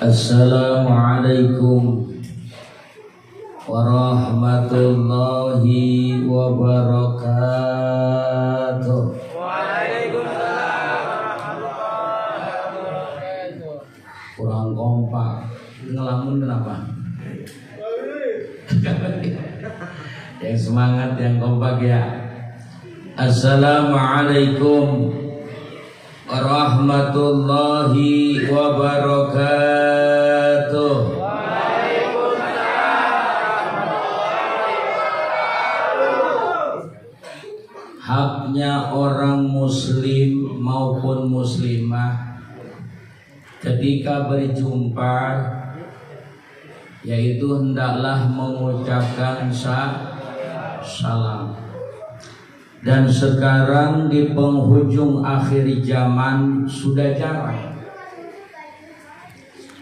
Assalamualaikum warahmatullahi wabarakatuh. Waalaikumsalam warahmatullahi wabarakatuh. Kurang kompak. Ngelamun kenapa? Yang semangat, yang kompak ya. Assalamualaikum warahmatullahi wabarakatuh. Haknya orang muslim maupun muslimah ketika berjumpa yaitu hendaklah mengucapkan salam. Dan sekarang di penghujung akhir zaman sudah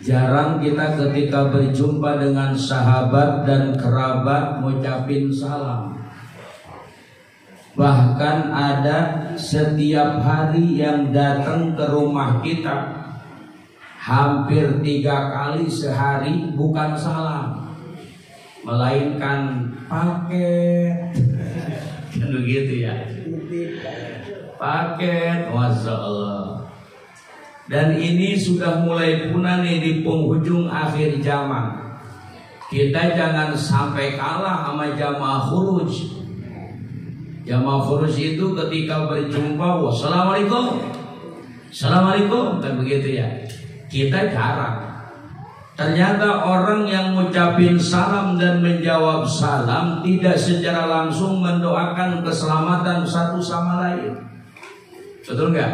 jarang kita ketika berjumpa dengan sahabat dan kerabat ngucapin salam. Bahkan ada setiap hari yang datang ke rumah kita hampir 3 kali sehari bukan salam, melainkan paket. Kan begitu ya, paket, masya Allah. Dan ini sudah mulai punah nih di penghujung akhir zaman. Kita jangan sampai kalah sama jamaah khuruj. Jamaah khuruj itu ketika berjumpa, wassalamualaikum, assalamualaikum, kan begitu ya. Kita jarang. Ternyata orang yang mengucapin salam dan menjawab salam tidak secara langsung mendoakan keselamatan satu sama lain. Betul nggak?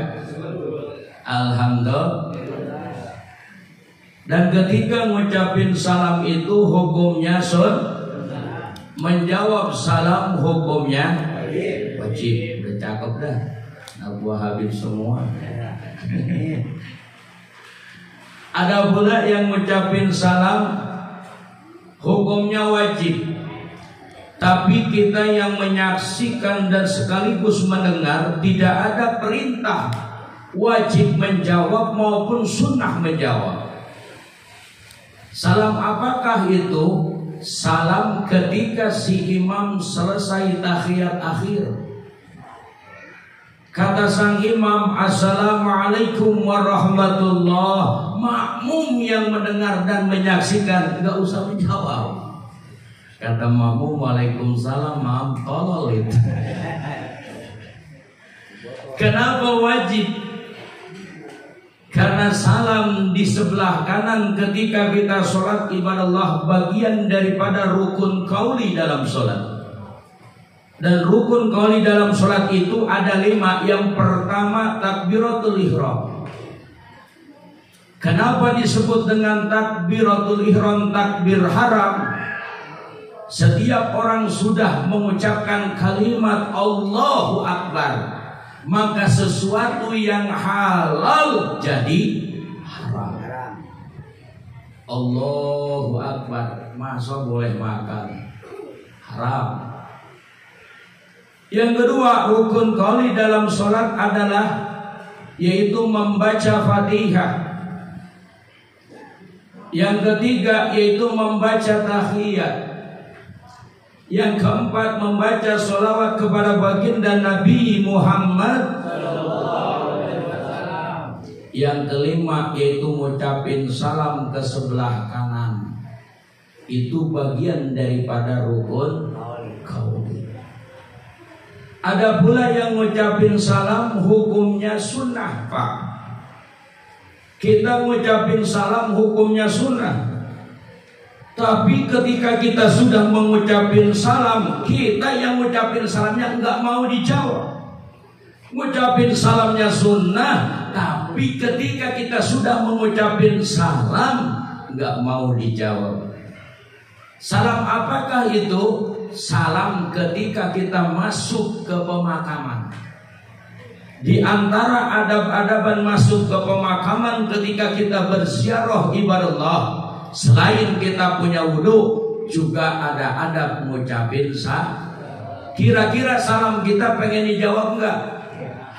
Alhamdulillah. Dan ketika mengucapin salam itu hukumnya sunnah. Menjawab salam hukumnya wajib. Udah cakep dah. Abu Habib semua. Ada pula yang ngucapin salam hukumnya wajib. Tapi kita yang menyaksikan dan sekaligus mendengar tidak ada perintah wajib menjawab maupun sunnah menjawab. Salam apakah itu? Salam ketika si imam selesai tahiyat akhir. Kata sang imam, assalamualaikum warahmatullah. Makmum yang mendengar dan menyaksikan nggak usah menjawab. Kata makmum, waalaikumsalam, maaf tolol itu. Kenapa wajib? Karena salam di sebelah kanan ketika kita sholat ibadah Allah bagian daripada rukun qauli dalam sholat. Dan rukun qauli dalam sholat itu ada 5. Yang pertama takbiratul ihram. Kenapa disebut dengan takbiratul ihram, takbir haram? Setiap orang sudah mengucapkan kalimat Allahu Akbar, maka sesuatu yang halal jadi haram. Allahu Akbar, masa boleh makan? Haram. Yang kedua, rukun qauli dalam sholat adalah yaitu membaca Fatihah. Yang ketiga yaitu membaca tahiyat. Yang keempat membaca sholawat kepada baginda Nabi Muhammad. Yang kelima yaitu mengucapin salam ke sebelah kanan. Itu bagian daripada rukun qauli. Ada pula yang ngucapin salam hukumnya sunnah, Pak. Kita ngucapin salam hukumnya sunnah. Tapi ketika kita sudah mengucapin salam, kita yang ngucapin salamnya enggak mau dijawab. Ngucapin salamnya sunnah, tapi ketika kita sudah mengucapin salam enggak mau dijawab. Salam apakah itu? Salam ketika kita masuk ke pemakaman. Di antara adab-adaban masuk ke pemakaman ketika kita berziarah ibadah Allah, selain kita punya wudu, juga ada adab mengucapin salam. Kira-kira salam kita pengen dijawab enggak?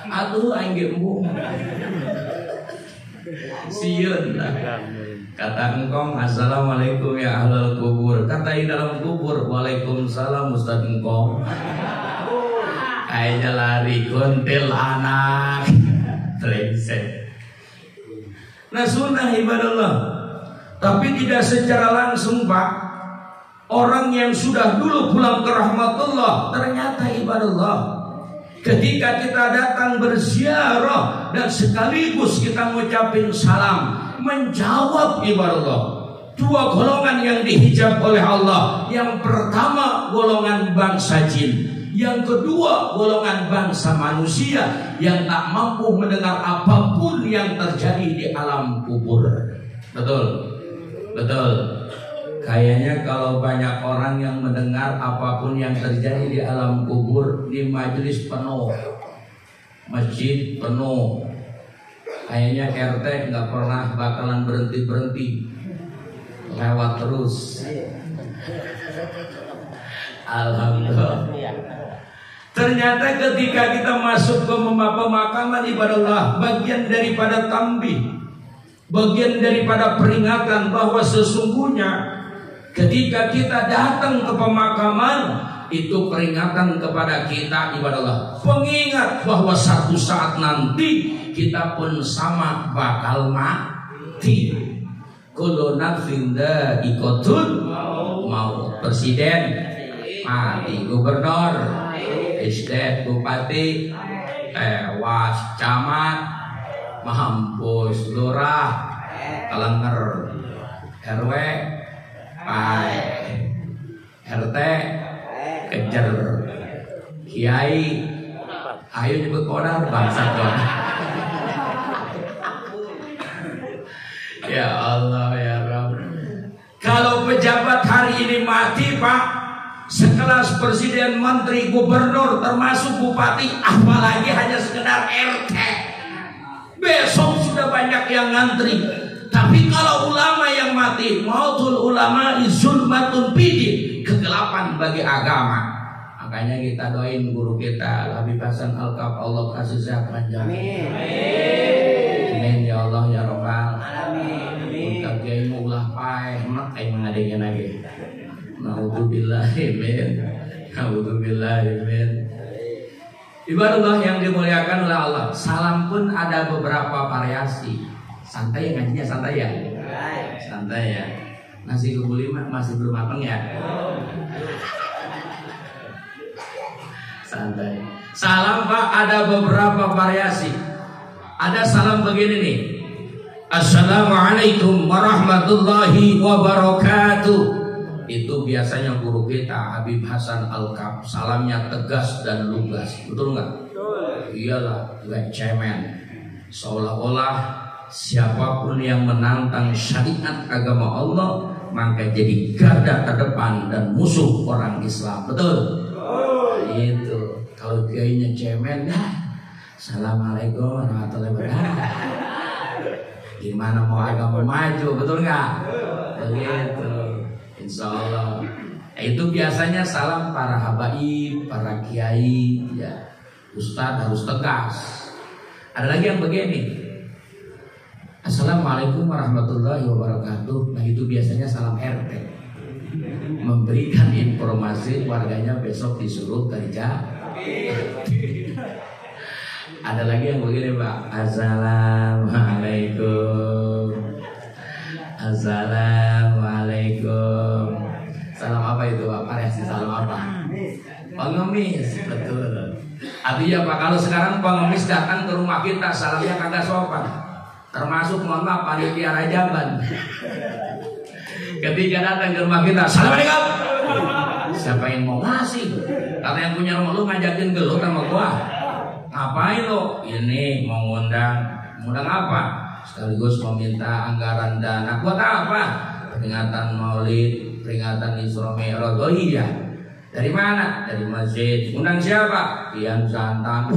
Atuh aing ge embung. Siun lah. Kata engkong, assalamualaikum ya ahlul kubur. Katai dalam kubur, waalaikumsalam Ustaz engkong. Kayaknya lari kuntil anak. Brengsek. Nah sunnah ibadallah. Tapi tidak secara langsung Pak. Orang yang sudah dulu pulang ke rahmatullah, ternyata ibadallah, ketika kita datang berziarah dan sekaligus kita mengucapin salam, menjawab ibadallah. Dua golongan yang dihijab oleh Allah. Yang pertama golongan bangsa jin, yang kedua golongan bangsa manusia yang tak mampu mendengar apapun yang terjadi di alam kubur. Betul? Betul. Kayaknya kalau banyak orang yang mendengar apapun yang terjadi di alam kubur, di majelis penuh, masjid penuh, kayaknya RT nggak pernah bakalan berhenti lewat terus. Alhamdulillah. Ternyata ketika kita masuk ke pemakaman ibadallah, bagian daripada tambih, bagian daripada peringatan bahwa sesungguhnya ketika kita datang ke pemakaman, itu peringatan kepada kita ibadallah, pengingat bahwa satu saat nanti kita pun sama bakal mati. Kullu nafsin dha'iqatul maut. Presiden mati, gubernur, estet, bupati, tewas, camat, mampus, lurah, kalengker, RW, RT, kejar, kiai, ayo nyebut orang bangsa dong. Ya Allah ya Rabb. Kalau pejabat hari ini mati Pak, sekelas presiden, menteri, gubernur, termasuk bupati, apalagi hanya sekedar RT, besok sudah banyak yang ngantri. Tapi kalau ulama yang mati, mautul ulama zulmatun bidin, kegelapan bagi agama. Makanya kita doain guru kita Habib Hasan Al-Kaf, Allah kasih sehat panjang. Amin. Amin ya Allah ya Rabbal. Amin. Untuk kiai ulah pae mak ai mengadengin lagi. Naudzubillahi min. Naudzubillahi min. Ibadallah yang dimuliakan oleh Allah, salam pun ada beberapa variasi. Santai ya ngajinya, santai ya. Santai ya. Nasi kebuli masih belum matang ya. Santai. Salam Pak ada beberapa variasi. Ada salam begini nih. Assalamualaikum warahmatullahi wabarakatuh. Itu biasanya guru kita Habib Hasan Al-Kaf, salamnya tegas dan lugas. Betul nggak? Betul. Iyalah, gak cemen. Seolah-olah siapapun yang menantang syariat agama Allah maka jadi garda terdepan dan musuh orang Islam. Betul? Betul. Itu. Kalau kiainya cemen, assalamualaikum warahmatullahi wabarakatuh. Gimana mau agama maju, betul nggak? Begitu. Insya Allah. Itu biasanya salam para habaib, para kiai, ya. Ustadz harus tegas. Ada lagi yang begini. Assalamualaikum warahmatullahi wabarakatuh. Nah itu biasanya salam RT, memberikan informasi warganya besok disuruh kerja. Ada lagi yang begini Pak. Assalamualaikum. Assalamualaikum. Salam apa itu Pak? Variasi salam apa? Pengemis. Betul. Artinya Pak, kalau sekarang pengemis datang ke rumah kita, salamnya kagak sopan. Termasuk mohon maaf panitia rajaban. Ketika datang ke rumah kita, assalamualaikum. Siapa yang mau ngasih? Karena yang punya rumah lu ngajakin gelut sama gua. Ngapain lo? Ini mau ngundang apa? Sekaligus meminta anggaran dana. Buat apa? Peringatan Maulid, peringatan Isra Mi'raj. Oh iya. Dari mana? Dari masjid. Undang siapa? Pian Santan.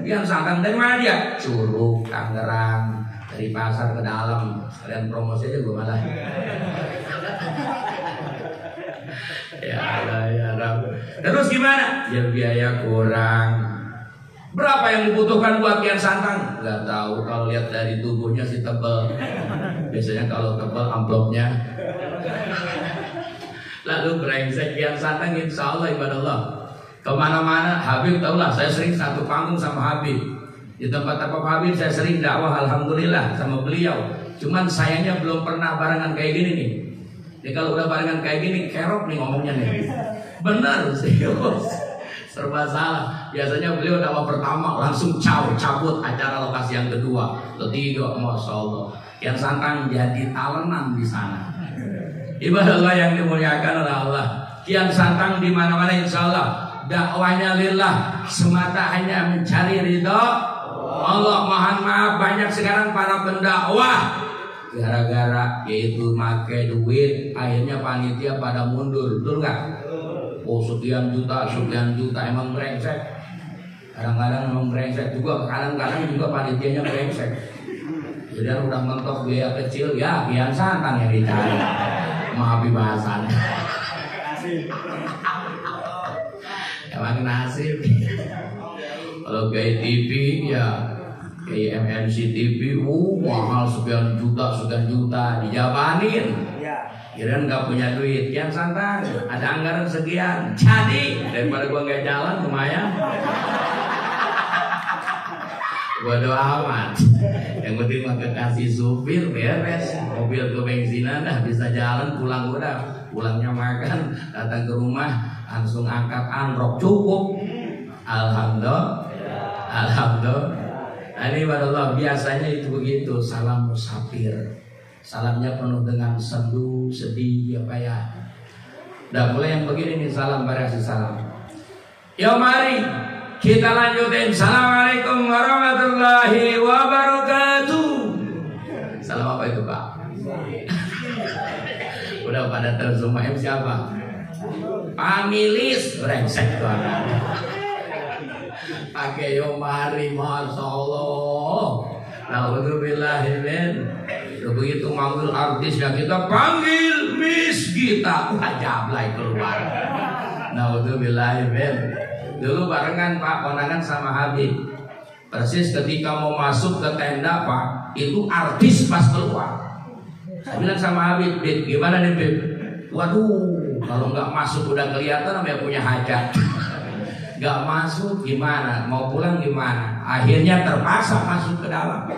Pian Santan dari mana dia? Curug, Tangerang. Dari pasar ke dalam. Sekalian promosi aja gue malah. Ya Allah ya Rabb. Terus gimana? Ya biaya kurang. Berapa yang dibutuhkan buat Kian Santang? Gak tahu, kalau lihat dari tubuhnya sih tebal. Biasanya kalau tebal amplopnya. Lalu brengsek Kian Santang, insya Allah ibadah Allah. Kemana-mana Habib tahulah, saya sering satu panggung sama Habib. Di tempat-tempat Habib saya sering dakwah, alhamdulillah sama beliau. Cuman sayangnya belum pernah barengan kayak gini nih. Jadi kalau udah barengan kayak gini, kerok nih ngomongnya nih. Benar, serius. Serba salah. Biasanya beliau dakwah pertama langsung cabut acara lokasi yang kedua, ketiga, masya Allah. Kian Santang jadi talenan di sana. Ibadah Allah yang dimuliakan oleh Allah. Kian Santang di mana-mana insya Allah dakwahnya lillah, semata hanya mencari ridho Allah. Mohon maaf, banyak sekarang para pendakwah gara-gara yaitu make duit, akhirnya panitia pada mundur, betul nggak? Oh sekian juta, emang brengsek. Kadang-kadang emang brengsek juga, kadang-kadang juga panitianya brengsek. Jadi udah mentok biaya kecil, ya Kian Santang yang dicari. Maaf bahasan. Emang nasib. Kalau kayak TV ya kayak MNC TV, mahal sekian juta dijabanin. Kirain nggak punya duit. Kian Santang ada anggaran sekian, jadi daripada gua nggak jalan lumayan. Gua doa amat. Yang penting mah kasih supir beres, mobil ke bensinan dah bisa jalan, pulang udah, pulangnya makan, datang ke rumah langsung angkat anrok cukup. Alhamdulillah. Nah ini Allah biasanya itu begitu, salam musafir. Salamnya penuh dengan sendu, sedih, apa ya. Udah mulai yang begini nih, salam variasi salam. Yo mari kita lanjutin. Assalamualaikum warahmatullahi wabarakatuh. Salam apa itu Pak? Udah pada terjemah siapa? Pamilis brengsek tuh. Pakai yo mari, masya Allah. Alhamdulillah. Begitu manggil artis yang kita panggil Miss Gita, jablay keluar. Alhamdulillah. Dulu barengan Pak kondangan sama Habib. Persis ketika mau masuk ke tenda Pak, itu artis pas keluar. Saya bilang sama Habib, Bib, gimana nih Bib? Waduh, kalau nggak masuk udah kelihatan namanya punya hajat. Nggak masuk gimana? Mau pulang gimana? Akhirnya terpaksa masuk ke dalam.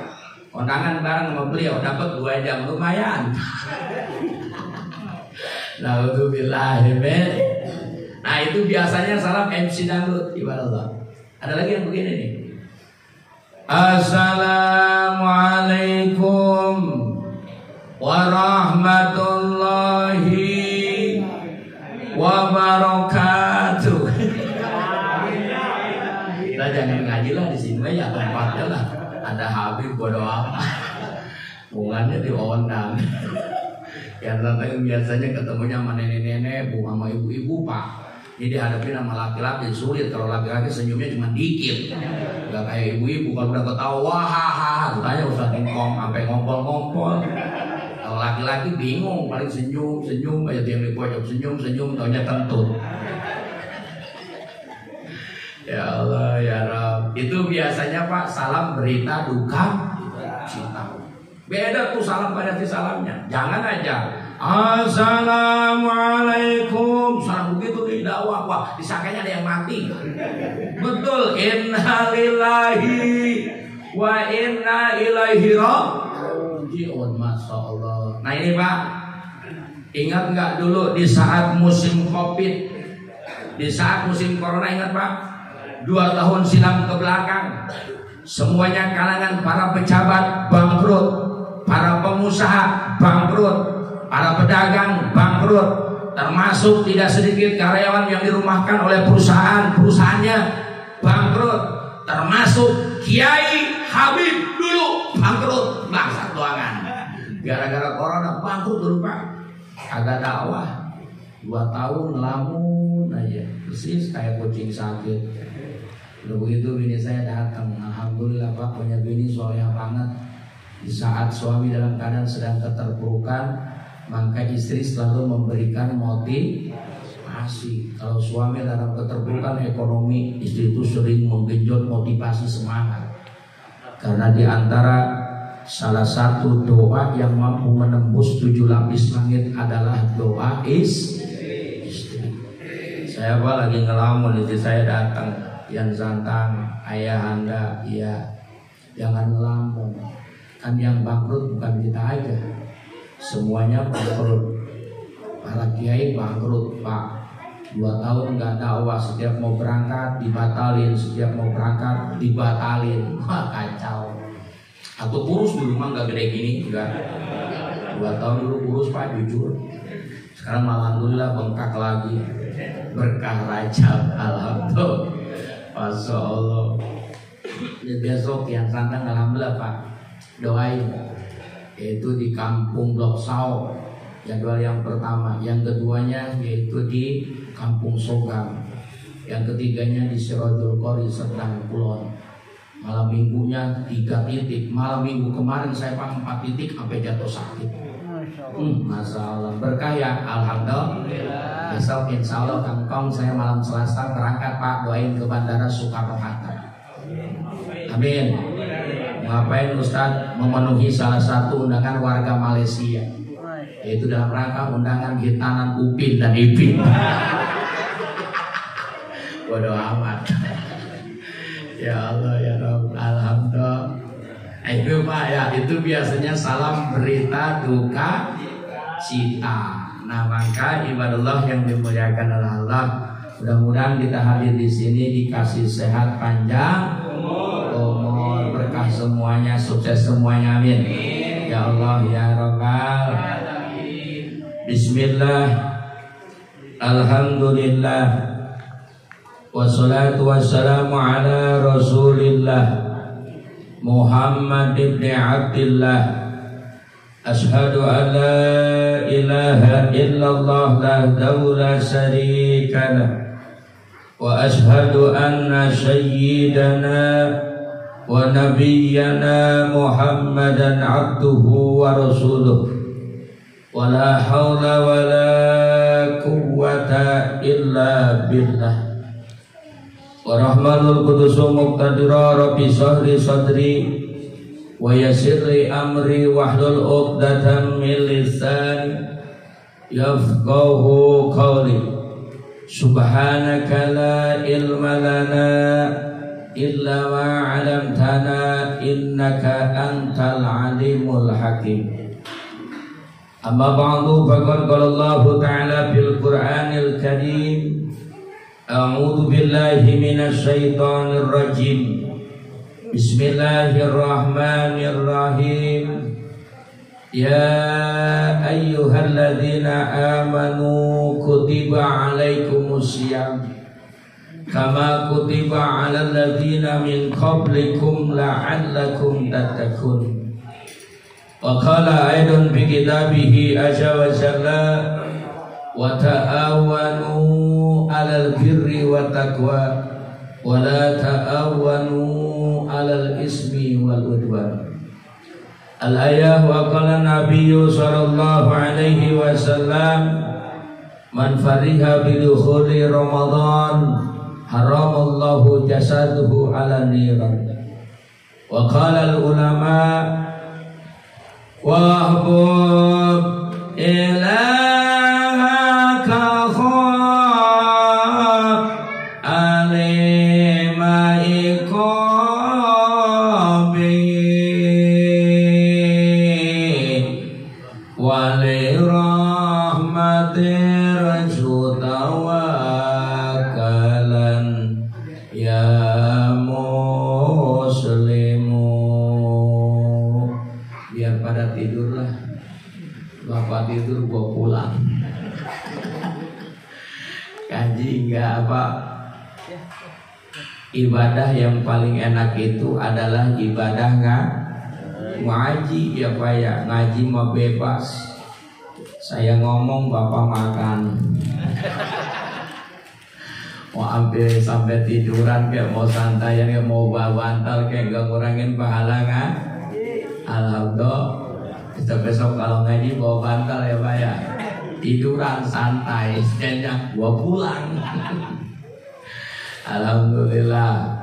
Kondangan bareng sama beliau, dapat 2 jam lumayan. Alhamdulillah. Nah itu biasanya salam MC dangdut, ibadah Allah. Ada lagi yang begini nih. Assalamualaikum warahmatullahi wabarakatuh. Kita jangan ngaji lah di sini ya, tempatnya lah. Ada Habib bodo amat. Hubungannya diundang. Yang datang biasanya ketemunya sama nenek-nenek, sama ibu-ibu Pak. Ini dihadapi sama laki-laki sulit. Kalau laki-laki senyumnya cuma dikit, nggak kayak ibu-ibu. Kalau udah ketawa, hahaha, tanya usah ngomong, sampai ngompol-ngompol. Kalau laki-laki bingung, paling senyum, aja yang di pojok senyum, taunya kentut. Ya Allah, ya Rabb. Itu biasanya Pak salam berita duka cita. Beda tuh salam variasi salamnya. Jangan aja Assalamualaikum, salam begitu di dakwah. Wah, disangkanya ada yang mati. Betul. Innalillahi wa inna ilaihi raji'un. Masya Allah. Nah ini Pak, ingat nggak dulu di saat musim COVID, di saat musim corona, ingat Pak? 2 tahun silam ke belakang, semuanya kalangan para pejabat bangkrut, para pengusaha bangkrut, para pedagang bangkrut, termasuk tidak sedikit karyawan yang dirumahkan oleh perusahaannya bangkrut, termasuk Kiai Habib dulu bangkrut, bangsat doangan. Gara-gara corona bangkrut dulu Pak, kagak dakwah, 2 tahun ngelamun aja, persis kayak kucing sakit. Udah begitu bini saya datang, alhamdulillah Pak, punya bini soleh banget. Di saat suami dalam keadaan sedang keterpurukan, maka istri selalu memberikan motivasi. Asik. Kalau suami dalam keterpurukan ekonomi, istri itu sering menggenjot motivasi semangat. Karena di antara salah satu doa yang mampu menembus 7 lapis langit adalah doa istri. Saya lagi ngelamun, istri saya datang, yang santang, ayah anda, iya, jangan ngelamun. Kan yang bangkrut bukan kita aja, semuanya bangkrut. Para kiai bangkrut, Pak. 2 tahun nggak dakwah, setiap mau berangkat dibatalin, setiap mau berangkat dibatalin. Wah, kacau. Atau kurus dulu mah nggak gede gini, enggak. 2 tahun dulu kurus, Pak, jujur. Sekarang alhamdulillah bengkak lagi, berkah Rajab, alhamdulillah. Masya Allah. Besok yang santang alhamdulillah, Pak, doain. Yaitu di kampung Blok Sao, jadwal yang pertama. Yang keduanya yaitu di Kampung Sogam. Yang ketiganya di Sirojul Qori Serdang Kulon. Malam minggunya 3 titik. Malam minggu kemarin saya 4 titik sampai jatuh sakit. Masya Allah. Berkah ya, alhamdulillah. Besok insya Allah Kang saya malam Selasa berangkat, Pak, doain ke Bandara Soekarno Hatta. Amin. Ngapain Ustadz memenuhi salah satu undangan warga Malaysia, yaitu dalam rangka undangan hitanan Upin dan Ipin. Bodoh amat. Ya Allah ya Rabb, alhamdulillah. Itu Pak ya, itu biasanya salam berita duka cita. Nah, maka ibadallah yang dimuliakan oleh Allah, mudah-mudahan kita hadir di sini dikasih sehat panjang umur, berkah semuanya, sukses semuanya, amin. Ya Allah ya Rabbal. Bismillah, alhamdulillah, wassalatu wassalamu ala Rasulillah Muhammad ibn Abdillah. Ashhadu an la ilaha illallah wahdahu la syarika lah, wa ashhadu anna sayyidana wa nabiyyana Muhammadan abduhu wa rasuluh. Wa la hawla wa la quwwata illa billah. Wa rahmanul qudusu muqtadira rabbi sahri sadri wa yassirli amri wahlul 'uqdatam min lisani yafqahu qawli. Subhanaka la ilma lana illa ma 'allamtana innaka antal alimul hakim. Amma ba'du, faqad qala Allah ta'ala fil Qur'anil Karim, a'udzu billahi minasy syaithanir rajim. Bismillahirrahmanirrahim. Ya ayyuhalladzina amanu kutiba alaikumusiyam kama kutiba alal ladzina min qablikum la'allakum tattaqun. Wa qala aidan bi kitabihi azza wa jalla, wa ta'awanu 'alal birri wat taqwa wa la ta'awanu 'alal ismi wal udwan. Al-ayah. Wa qala nabiyyu sallallahu alaihi wasallam, man fariha bi dukhuli Ramadan haramallahu jasaduhu 'ala niran. Wa qala al-ulama wahbub ilahaka khab alima iqabi wali rahmatir jutawakalan ya muslimu. Biar pada tidurlah, bapak tidur gua pulang. Kaji enggak apa. Ibadah yang paling enak itu adalah ibadah ngaji ya Pak ya. Ngaji mah bebas. Saya ngomong bapak makan. Mau ambil sampai tiduran kayak mau santai kayak mau bawa bantal kayak gak ngurangin pahala kan? Alhamdulillah. Besok kalau ngaji bawa bantal ya Pak ya. tiduran santai, sejenak gua pulang. Alhamdulillah.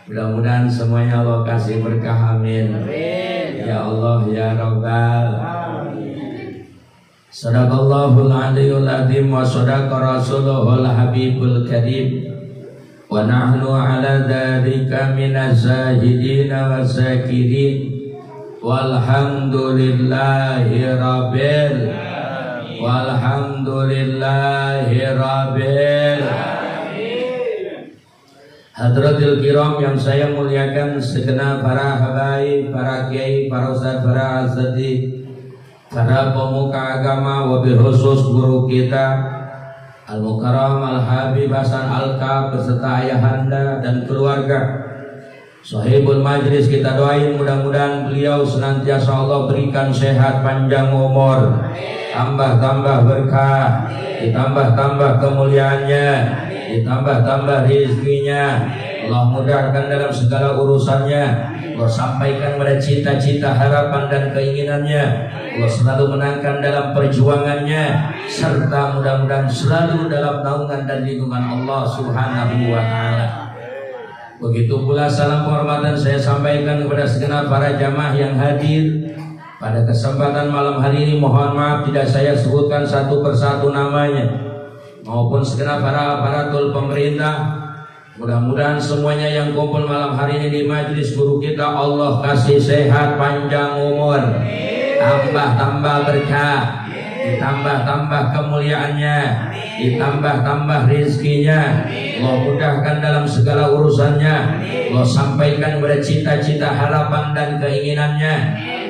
Mudah-mudahan semuanya Allah kasih berkah, amin. Ya Allah ya Rabbal. Sadaqallahul aliyyul azim wa sadaqa rasuluhul habibul karim. Wa nahnu ala dzalika minaz zahidin wasyakirin. Walhamdulillahi rabbil Hadratil kiram yang saya muliakan, segenap para habaib, para kiai, para ustaz, para azadi, para pemuka agama, wabil khusus guru kita Al-Mukarram Al-Habib Hasan Al-Kab beserta ayahanda dan keluarga. Sahibul majlis kita doain mudah-mudahan beliau senantiasa Allah berikan sehat panjang umur, tambah-tambah berkah, ditambah-tambah kemuliaannya, ditambah-tambah rezekinya. Allah mudahkan dalam segala urusannya. Allah sampaikan pada cita-cita, harapan dan keinginannya. Allah selalu menangkan dalam perjuangannya, serta mudah-mudahan selalu dalam naungan dan lindungan Allah Subhanahu wa ta'ala. Begitu pula salam penghormatan saya sampaikan kepada segenap para jamaah yang hadir pada kesempatan malam hari ini. Mohon maaf tidak saya sebutkan satu persatu namanya, maupun segenap para aparatur pemerintah. Mudah-mudahan semuanya yang kumpul malam hari ini di majelis guru kita Allah kasih sehat panjang umur, tambah-tambah berkah, ditambah-tambah kemuliaannya, ditambah-tambah rezekinya. Allah mudahkan dalam segala urusannya. Allah sampaikan pada cita-cita, harapan dan keinginannya.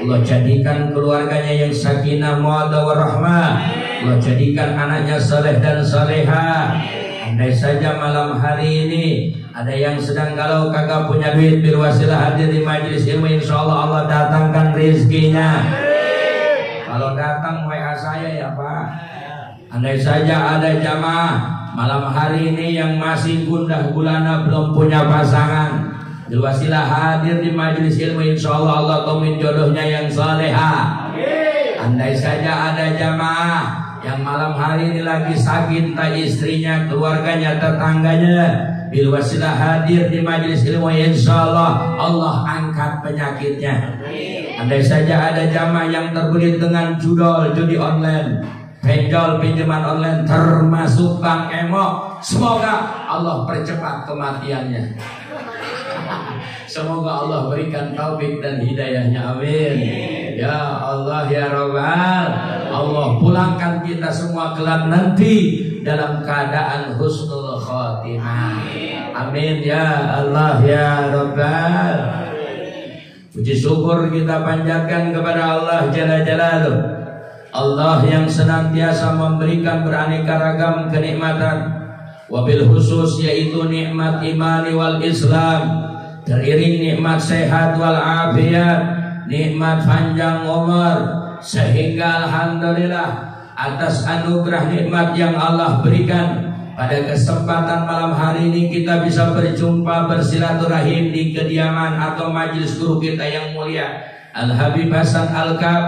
Allah jadikan keluarganya yang sakinah, mawaddah warahmah. Allah jadikan anaknya saleh dan saleha. Andai saja malam hari ini ada yang sedang galau kagak punya duit, berwasilah hadir di majelis ilmu, insyaallah Allah datangkan rezekinya. Kalau datang WA saya ya Pak. Andai saja ada jamaah malam hari ini yang masih gundah gulana belum punya pasangan, berwasilah hadir di majelis ilmu, insyaallah Allah temuin jodohnya yang saleha. Andai saja ada jamaah yang malam hari ini lagi sakit, entah istrinya, keluarganya, tetangganya, berwasilah hadir di majelis ilmu, insyaallah Allah angkat penyakitnya. Andai saja ada jamaah yang terbelit dengan judi online, pinjol, pinjaman online, termasuk bank emo, semoga Allah percepat kematiannya. Semoga Allah berikan taufik dan hidayahnya, amin. Ya Allah ya Rabbal. Allah pulangkan kita semua kelak nanti dalam keadaan husnul khotimah, amin ya Allah ya Rabbal. Puji syukur kita panjatkan kepada Allah Jalla Jalaluh, Allah yang senantiasa memberikan beraneka ragam kenikmatan, wabil khusus yaitu nikmat imani wal Islam, teriring nikmat sehat wal afiat, nikmat panjang umur, sehingga alhamdulillah atas anugerah nikmat yang Allah berikan pada kesempatan malam hari ini kita bisa berjumpa bersilaturahim di kediaman atau majelis guru kita yang mulia Al-Habib Hasan Al-Kab,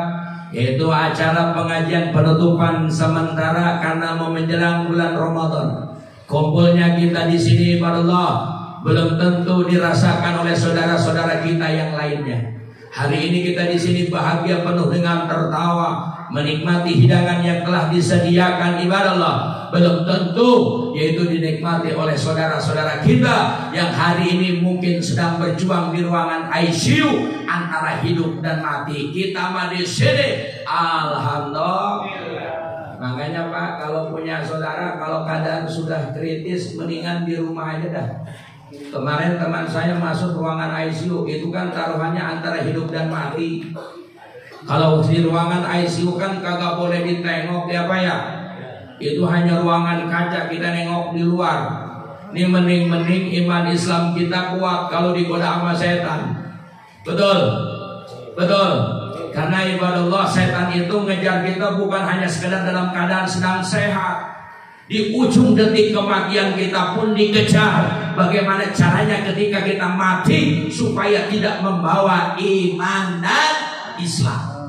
yaitu acara pengajian penutupan sementara karena mau menjelang bulan Ramadan. Kumpulnya kita di sini Allah belum tentu dirasakan oleh saudara-saudara kita yang lainnya. Hari ini kita di sini bahagia penuh dengan tertawa, menikmati hidangan yang telah disediakan ibadah Allah. Belum tentu yaitu dinikmati oleh saudara-saudara kita yang hari ini mungkin sedang berjuang di ruangan ICU antara hidup dan mati. Kita mah di sini, alhamdulillah. Makanya Pak, kalau punya saudara kalau keadaan sudah kritis, mendingan di rumah aja dah. Kemarin teman saya masuk ruangan ICU, itu kan taruhannya antara hidup dan mati. Kalau di ruangan ICU kan kagak boleh ditengok ya Pak ya. Itu hanya ruangan kaca, kita nengok di luar. Ini mending iman Islam kita kuat kalau digoda sama setan. Betul? Betul. Karena ibadah Allah, setan itu ngejar kita bukan hanya sekedar dalam keadaan sedang sehat. Di ujung detik kematian kita pun dikejar. Bagaimana caranya ketika kita mati supaya tidak membawa iman dan Islam.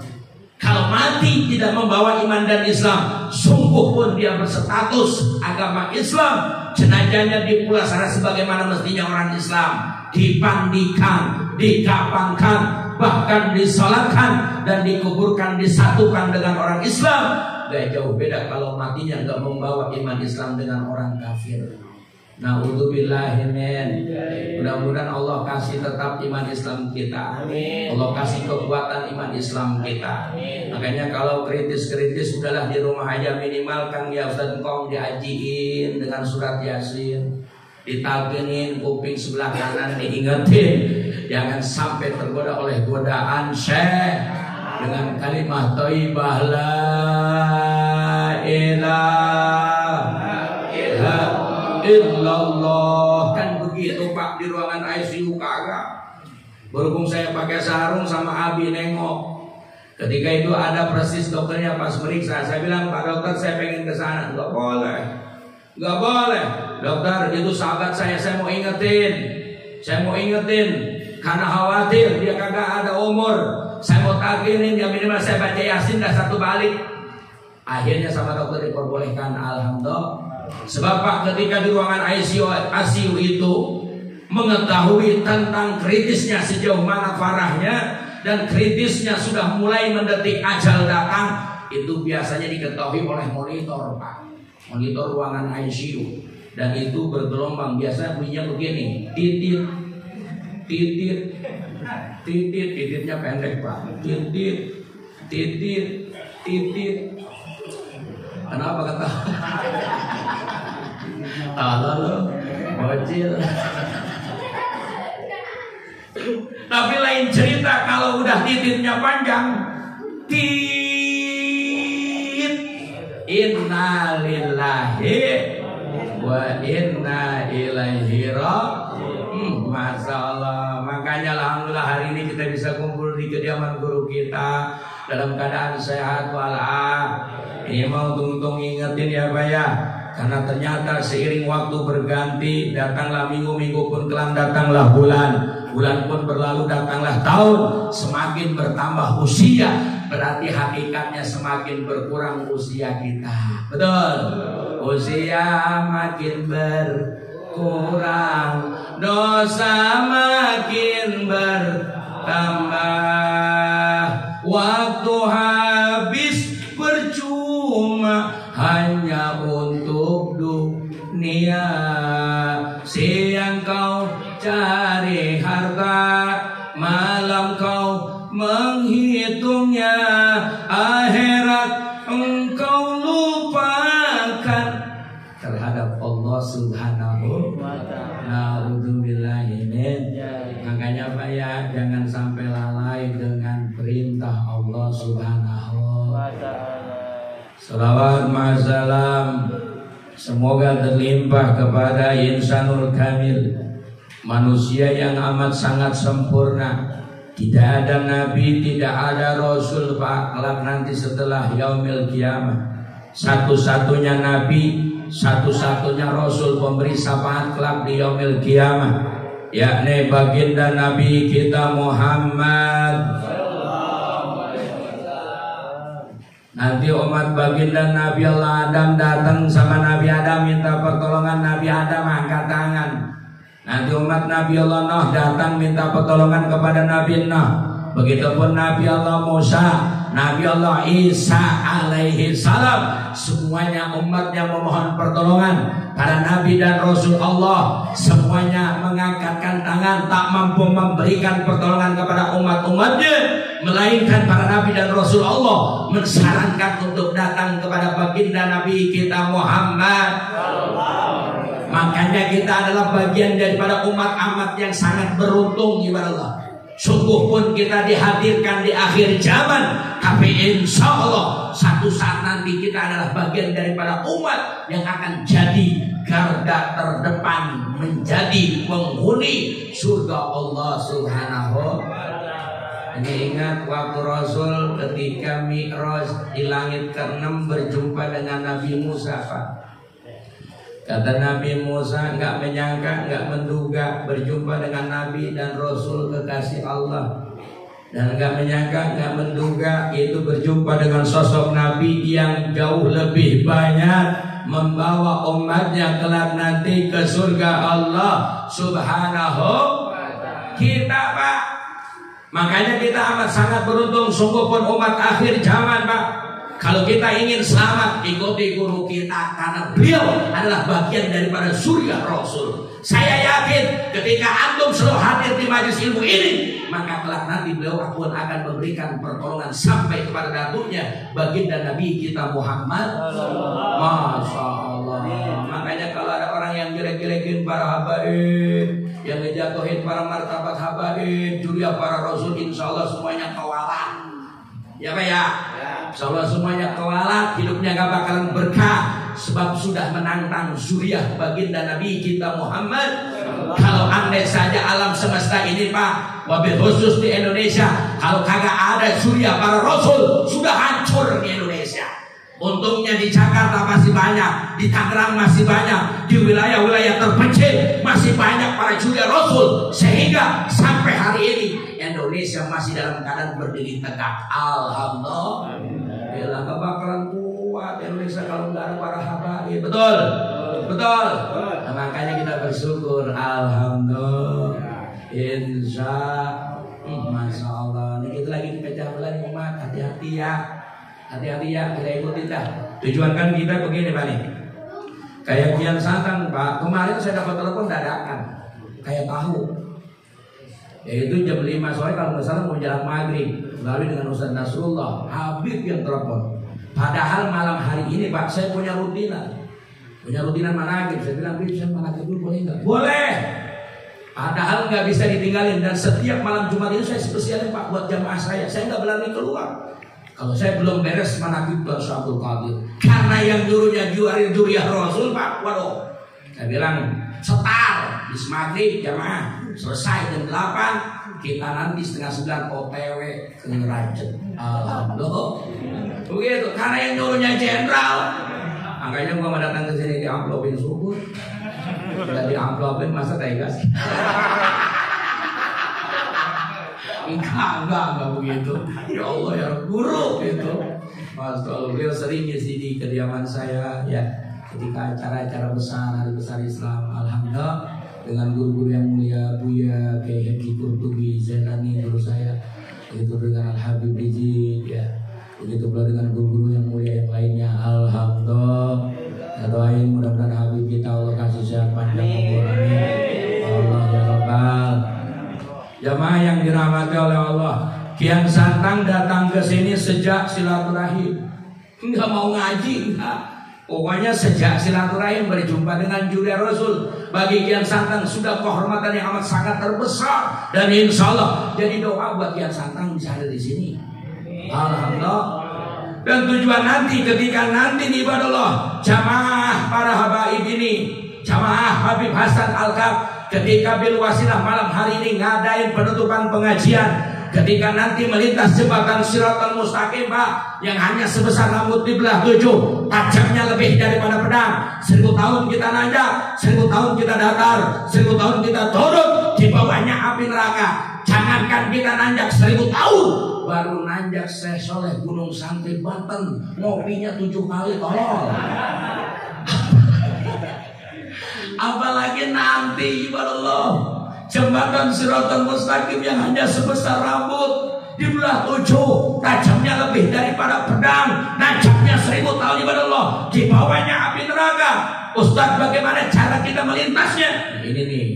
Kalau mati tidak membawa iman dan Islam, sungguh pun dia berstatus agama Islam, jenazahnya dipulasara sebagaimana mestinya orang Islam, dipandikan, dikafankan, bahkan disolatkan dan dikuburkan, disatukan dengan orang Islam. Gak jauh beda kalau matinya gak membawa iman Islam dengan orang kafir. Na'udzubillahi min. Mudah-mudahan Allah kasih tetap iman Islam kita. Amin. Allah kasih kekuatan iman Islam kita. Amin. Makanya kalau kritis-kritis udahlah di rumah aja, minimalkan ya Ustaz engkau diajiin dengan surat Yasin, ditalkinin kuping sebelah kanan, diingetin jangan sampai tergoda oleh godaan syekh dengan kalimat thayyibah la ilaha illallah. Kan begitu Pak di ruangan ICU kagak. Berhubung saya pakai sarung sama Abi nengok. Ketika itu ada persis dokternya pas meriksa, saya bilang Pak dokter saya pengen ke sana. Enggak boleh. Enggak boleh. Dokter itu sahabat saya mau ingetin. Saya mau ingetin karena khawatir dia kagak ada umur. Saya mau takinin dia minimal saya baca Yasin dah satu balik. Akhirnya sama dokter diperbolehkan, alhamdulillah. Sebab Pak ketika di ruangan ICU itu mengetahui tentang kritisnya sejauh mana parahnya dan kritisnya sudah mulai mendetik ajal datang, itu biasanya diketahui oleh monitor Pak, monitor ruangan ICU, dan itu bergelombang. Biasanya bunyinya begini, titit titit titit, tititnya pendek Pak, titit titit titit. Kenapa kata? Lalu bocil. Tapi lain cerita kalau udah tititnya panjang, tit. Innalillahi wa inna ilaihi raji'un. Masya Allah. Makanya alhamdulillah hari ini kita bisa kumpul di kediaman guru kita dalam keadaan sehat walafiat. Ini mau tungtung ingetin ya Pak ya, karena ternyata seiring waktu berganti, datanglah minggu-minggu pun kelam, datanglah bulan pun berlalu, datanglah tahun, semakin bertambah usia, berarti hakikatnya semakin berkurang usia kita. Betul? Usia makin berkurang, dosa makin bertambah, waktu habis percuma hanya untuk dunia. Siang kau cari harta, malam kau menghitungnya, akhirat engkau lupakan terhadap Allah Subhanahu wa ta'ala. Makanya Pak ya, jangan sampai lalai dengan perintah Allah Subhanahu wa ta'ala. Salawat ma'asalam semoga terlimpah kepada insanul kamil, manusia yang amat sangat sempurna. Tidak ada nabi, tidak ada rasul Pak, kelak nanti setelah yaumil kiamah. Satu-satunya nabi, satu-satunya rasul pemberi syafaat kelak di yaumil kiamah, yakni baginda Nabi kita Muhammad. Nanti umat baginda Nabi Allah Adam datang sama Nabi Adam minta pertolongan, Nabi Adam angkat tangan. Nanti umat Nabi Allah Nuh datang minta pertolongan kepada Nabi Nuh. Begitupun Nabi Allah Musa, Nabi Allah Isa alaihi salam, semuanya umatnya memohon pertolongan. Para nabi dan rasul Allah semuanya mengangkatkan tangan, tak mampu memberikan pertolongan kepada umat-umatnya, melainkan para nabi dan rasul Allah mensarankan untuk datang kepada baginda Nabi kita Muhammad. Makanya kita adalah bagian daripada umat amat yang sangat beruntung ibarat Allah. Sungguh pun kita dihadirkan di akhir zaman, tapi insya Allah satu saat nanti kita adalah bagian daripada umat yang akan jadi garda terdepan, menjadi penghuni surga Allah Subhanahu wa ta'ala. Ini ingat waktu Rasul ketika Mi'raj di langit ke-6 berjumpa dengan Nabi Musa Pak. Kata Nabi Musa, enggak menyangka, enggak menduga berjumpa dengan Nabi dan Rasul kekasih Allah. Dan gak menyangka, gak menduga itu berjumpa dengan sosok Nabi yang jauh lebih banyak membawa umatnya kelak nanti ke surga Allah Subhanahu kita, Pak. Makanya kita amat sangat beruntung, sungguh pun umat akhir zaman, Pak. Kalau kita ingin selamat, ikuti guru kita, karena beliau adalah bagian daripada surga Rasul. Saya yakin ketika antum selalu hadir di majelis ilmu ini, maka kelak nanti beliau pun akan memberikan pertolongan sampai kepada datuknya baginda Nabi kita Muhammad. Masya Allah. Makanya kalau ada orang yang jelek-jelekin para habaib, yang ngejatuhin para martabat habaib, juriah para Rasul, insya Allah semuanya kawalan. Ya Pak ya? Insya Allah semuanya kewalat, hidupnya gak bakalan berkah, sebab sudah menantang zuriah baginda Nabi kita Muhammad. Kalau andai saja alam semesta ini, Pak, wabil khusus di Indonesia, kalau kagak ada zuriah para Rasul, sudah hancur di Indonesia. Untungnya di Jakarta masih banyak, di Tangerang masih banyak, di wilayah-wilayah terpencil masih banyak para zuriah Rasul, sehingga sampai hari ini Indonesia masih dalam keadaan berdiri tegak. Alhamdulillah. Bila gak bakalan kuat Indonesia kalau nggak ada para habaib. Betul, betul. Nah, makanya kita bersyukur. Alhamdulillah. Insya Masya Allah. Ini kita lagi dipecah belah umat. Hati-hati ya, hati-hati ya. Kita ikutin dah. Tujuan kan kita begini, Pak nih. Kayak Kian Santang, Pak. Kemarin saya dapat telepon dadakan. Kayak tahu. Yaitu jam 5 sore kalau nggak salah mau jalan maghrib, lalu dengan Ustaz Nasrullah Habib yang telepon. Padahal malam hari ini, Pak, saya punya rutinan managib. Saya bilang, Bib, saya managib dulu boleh nggak? Boleh. Padahal nggak bisa ditinggalin, dan setiap malam Jumat itu saya spesialin, Pak, buat jamaah saya. Saya nggak berani keluar kalau saya belum beres managib ke Abdul Qadir, karena yang nyuruhnya juriah Rasul, Pak. Waduh, saya bilang setar di maghrib jamaah selesai jam 8, kita nanti setengah 9 OTW ke Ngerajet. Alhamdulillah. Begitu, karena yang nyuruhnya jenderal. Makanya gua mau datang ke sini di amplopin syukur. Udah di amplopin masa tegas. Enggak begitu. Ya Allah ya guru gitu. Mas kalau beliau sering ngisi di kediaman saya ya, ketika acara-acara besar, hari besar Islam. Alhamdulillah, dengan guru-guru yang mulia, Buya Kiai Haji Qurtubi Zainani guru saya, begitu dengan Al-Habib Rijid ya, begitu pula dengan guru-guru yang mulia yang lainnya. Alhamdulillah, ya doain mudah-mudahan Habib kita Allah kasih sehat panjang umur, amin. Allah ya Rabbal. Jamaah yang dirahmati oleh Allah, Kian Santang datang ke sini sejak silaturahim, nggak mau ngaji, enggak. Pokoknya sejak silaturahim berjumpa dengan juriah Rasul, bagi Kian Santang sudah kehormatan yang amat sangat terbesar, dan insya Allah jadi doa buat Kian Santang bisa ada di sini. Alhamdulillah. Dan tujuan nanti ketika nanti nih ibadallah jamaah para habaib ini, jamaah Habib Hasan Al-Kaf, ketika bil wasilah malam hari ini ngadain penutupan pengajian, ketika nanti melintas jembatan Shiratal Mustaqim, Pak, yang hanya sebesar rambut di belah 7, tajamnya lebih daripada pedang. 1000 tahun kita nanjak, 1000 tahun kita datar, 1000 tahun kita turun, di bawahnya api neraka. Jangankan kita nanjak 1000 tahun, baru nanjak Syekh Soleh Gunung Santri Banten, ngopinya 7 kali, tolong. Apalagi nanti ibadallah jembatan Shiratal Mustaqim yang hanya sebesar rambut di belah 7, tajamnya lebih daripada pedang, najamnya 1000 tahun ibadallah, di bawahnya api neraka. Ustaz, bagaimana cara kita melintasnya? Ini nih.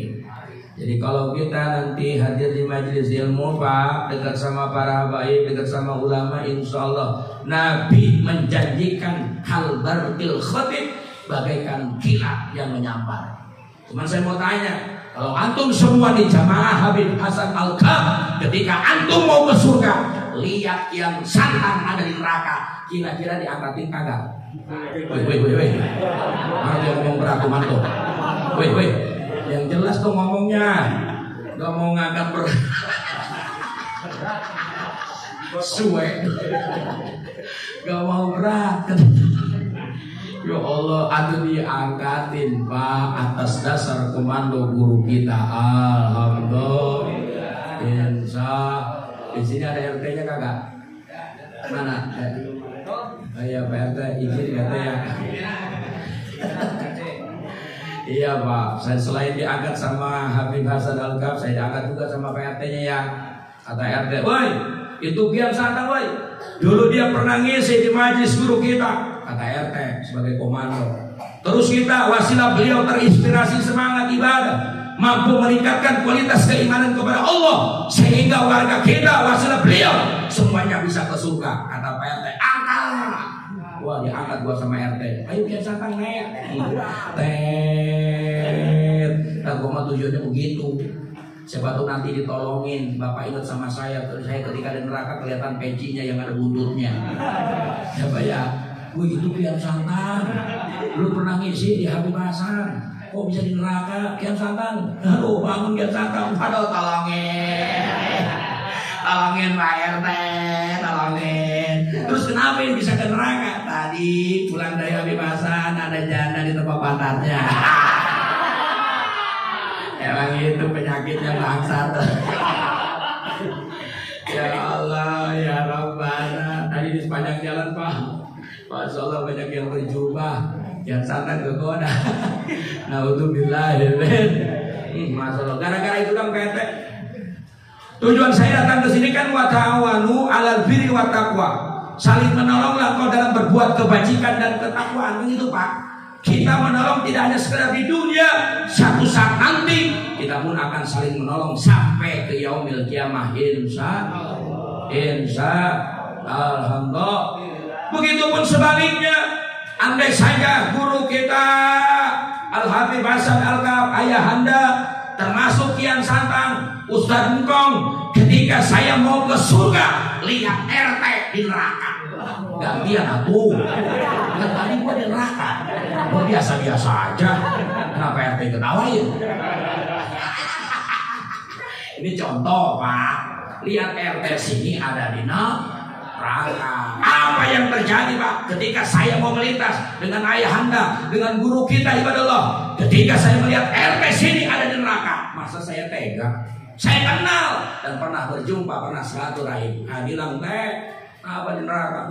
Jadi kalau kita nanti hadir di majelis ilmu, Pak, dekat sama para habaib, dekat sama ulama, insya Allah Nabi menjanjikan hal barqil khatib, bagaikan kilat yang menyambar. Cuman saya mau tanya, kalau antum semua di jamaah Habib Hasan Al-Kaf, ketika antum mau ke surga, lihat yang Santang ada di neraka, kira-kira diangkatin kagak? Woi. Mana dia ngomong berat mantu? Woi. Yang jelas tuh ngomongnya, gak mau ngangkat berat. Suwe, gak mau berat. Ya Allah, aduh diangkatin, Pak, atas dasar komando guru kita. Alhamdulillah. Di sini ada RT-nya kagak? Mana? Oh iya Pak RT, izin RT ya. Iya Pak, saya selain diangkat sama Habib Hasan Al-Kaf, saya diangkat juga sama Pak RT-nya ya. Kata RT, woi itu Kian Santang woi, dulu dia pernah ngisi di majelis guru kita. Kata RT sebagai komando. Terus kita wasilah beliau terinspirasi semangat ibadah, mampu meningkatkan kualitas keimanan kepada Allah, sehingga warga kita wasilah beliau semuanya bisa ke surga. Kata Pak RT, angkat. Wah diangkat gua sama RT. Ayo Kian Santang naik. Dan gua mah tujuannya begitu. Siapa tuh nanti ditolongin. Bapak ingat sama saya ketika di neraka kelihatan pencinya yang ada buntutnya. Siapa ya? Wih itu Kian Santang. Lu pernah ngisi di Habib Hasan. Kok bisa di neraka Kian Santang? Aduh bangun Kian Santang. Aduh tolongin Pak RT, tolongin. Terus kenapa yang bisa ke neraka? Tadi pulang dari Habib Hasan ada janda di tempat pantatnya. Emang itu penyakitnya bangsat. Ya Allah ya Rabbana. Tadi di sepanjang jalan Pak, Masya Allah banyak yang berjubah, yang sangat kegoda. Naudzubillah. Masya Allah. Gara-gara itu kan PT. Tujuan saya datang ke sini kan wa ta'awanu 'alal birri wat taqwa. Saling menolonglah kau dalam berbuat kebajikan dan ketakwaan. Begitu Pak. Kita menolong tidak hanya sekedar di dunia, satu saat nanti kita pun akan saling menolong sampai ke yaumil kiamah insya alhamdulillah. Begitupun sebaliknya, andai saja guru kita Al-Habib Hasan Al-Kaf ayahanda termasuk Kian Santang, Ustadz Engkong, ketika saya mau ke surga lihat RT di neraka. Gantian aku. Kan tadi gua di neraka. Gua biasa-biasa aja. Kenapa RT ketawain? Ini contoh Pak. Lihat RT sini ada di neraka. Apa yang terjadi Pak ketika saya mau melintas dengan ayahanda, dengan guru kita ibadallah. Ketika saya melihat RT sini ada di neraka, masa saya tega? Saya kenal dan pernah berjumpa, pernah silaturahim. Bilang teh apa di neraka?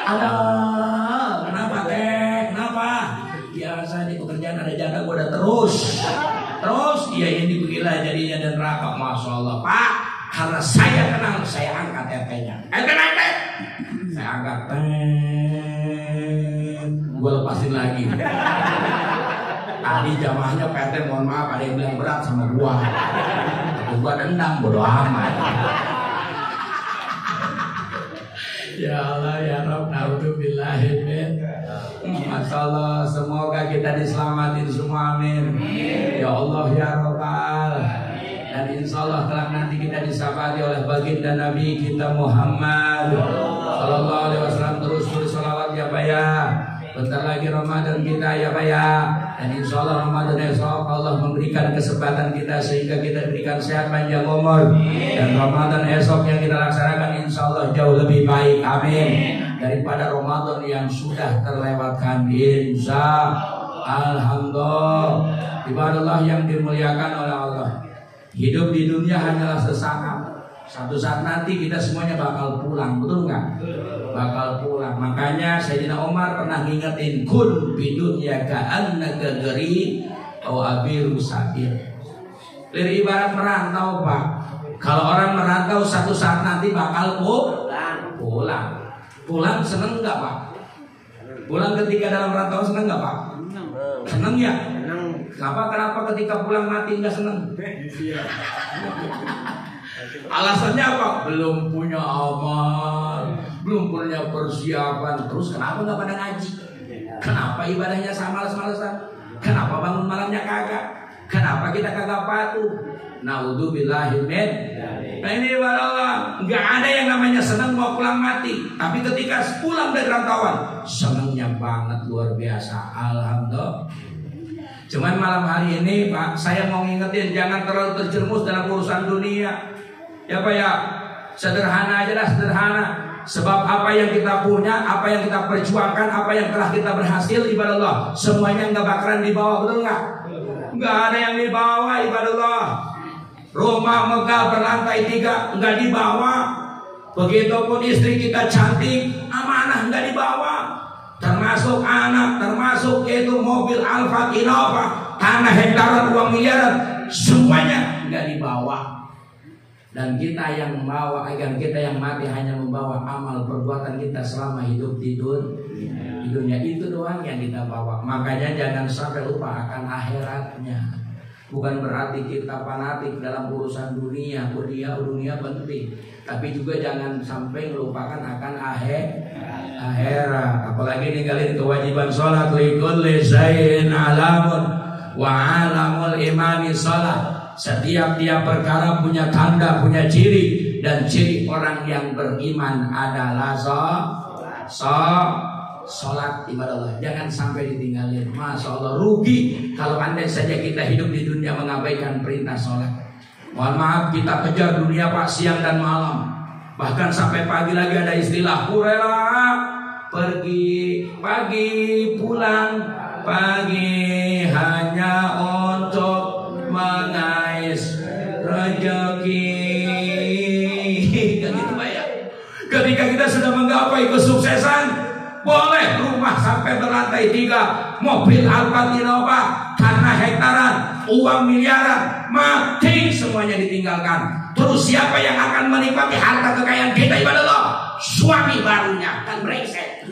Aduh, kenapa teh? Kenapa? Biasa di pekerjaan ada janda gue udah terus dia ini begila jadinya dan neraka. Masya Allah Pak, karena saya kenal saya angkat RT-nya. Saya angkat gue lepasin lagi. Tadi jamaahnya PT mohon maaf ada yang bilang berat sama gua dendam bodo amat. Ya Allah ya Rabb, naudzubillahimin. Masyaallah, semoga kita diselamatin semua amin. Ya Allah ya Rabbal. Dan insya Allah kelak nanti kita disabati oleh baginda Nabi kita Muhammad sallallahu alaihi wasallam. Terus bersolawat ya Pak ya. Bentar lagi Ramadan kita ya Pak ya. Dan insya Allah Ramadan esok Allah memberikan kesempatan kita sehingga kita berikan sehat panjang umur. Dan Ramadan esok yang kita laksanakan insya Allah jauh lebih baik, amin, daripada Ramadan yang sudah terlewatkan insya alhamdulillah. Ibadallah yang dimuliakan oleh Allah, hidup di dunia hanyalah sesaat. Satu saat nanti kita semuanya bakal pulang, betul nggak? Bakal pulang. Makanya Sayyidina Umar pernah ngingetin kun bidunya ka'annaka gharib aw abiru sabir. Dari ibarat merantau Pak. Kalau orang merantau satu saat nanti bakal pulang. Pulang seneng nggak Pak? Pulang ketika dalam rantau seneng nggak Pak? Seneng ya? Kenapa ketika pulang mati nggak seneng? Alasannya apa? Belum punya amal, belum punya persiapan. Terus kenapa nggak pada ngaji? Kenapa ibadahnya malas-malasan? Kenapa bangun malamnya kagak? Kenapa kita kagak patuh? Naudzubillahimin. Nah ini wallah, nggak ada yang namanya senang mau pulang mati. Tapi ketika pulang dari rantauan, senangnya banget luar biasa. Alhamdulillah. Cuman malam hari ini Pak, saya mau ngingetin jangan terlalu terjerumus dalam urusan dunia. Ya Pak ya, sederhana aja lah, sederhana. Sebab apa yang kita punya, apa yang kita perjuangkan, apa yang telah kita berhasil ibadallah, semuanya nggak bakalan dibawa, betul nggak? Nggak ada yang dibawa ibadallah. Rumah megah berlantai 3 nggak dibawa. Begitupun istri kita cantik, amanah nggak dibawa. Termasuk anak, termasuk itu mobil Alfa Innova, tanah hektaran, uang miliaran, semuanya nggak dibawa. Dan kita yang membawa, agar kita yang mati hanya membawa amal perbuatan kita selama hidup di dunia, itu doang yang kita bawa. Makanya jangan sampai lupa akan akhiratnya. Bukan berarti kita fanatik dalam urusan dunia penting, tapi juga jangan sampai melupakan akan akhirat. Apalagi ninggalin kewajiban sholat, likulli syai'in alamun wa alamul imani sholat. Setiap perkara punya tanda, punya ciri, dan ciri orang yang beriman adalah sholat ibadah Allah. Jangan sampai ditinggalin. Masya Allah, rugi kalau andai saja kita hidup di dunia mengabaikan perintah sholat. Mohon maaf, kita kejar dunia Pak, siang dan malam. Bahkan sampai pagi lagi ada istilah kurela, pergi pagi pulang pagi hanya untuk mengais rezeki. Kan gitu Pak ya. Ketika kita sudah menggapai kesuksesan, boleh rumah sampai berlantai 3, mobil Alfa Innova, tanah hektaran, uang miliaran, mati semuanya ditinggalkan. Terus siapa yang akan menikmati harta kekayaan kita ibadah Allah? Suami barunya, kan brengsek.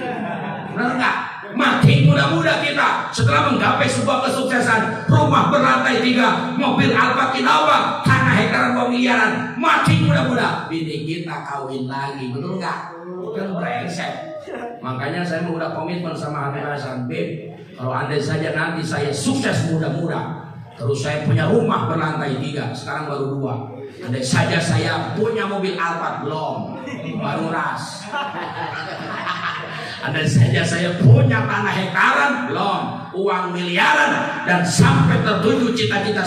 Benar nggak? Mati muda-muda kita setelah menggapai sebuah kesuksesan, rumah berlantai 3, mobil Alfa Innova, tanah hektaran, uang miliaran, mati muda-muda. Bini kita kawin lagi, betul nggak? Kan brengsek. Makanya saya udah komitmen sama Habib Hasan, Bib, kalau andai saja nanti saya sukses muda-muda, terus saya punya rumah berlantai 3, sekarang baru 2. Andai saja saya punya mobil Alphard, belum, baru ras. Andai saja saya punya tanah hektaran, belum, uang miliaran, dan sampai tertuju cita-cita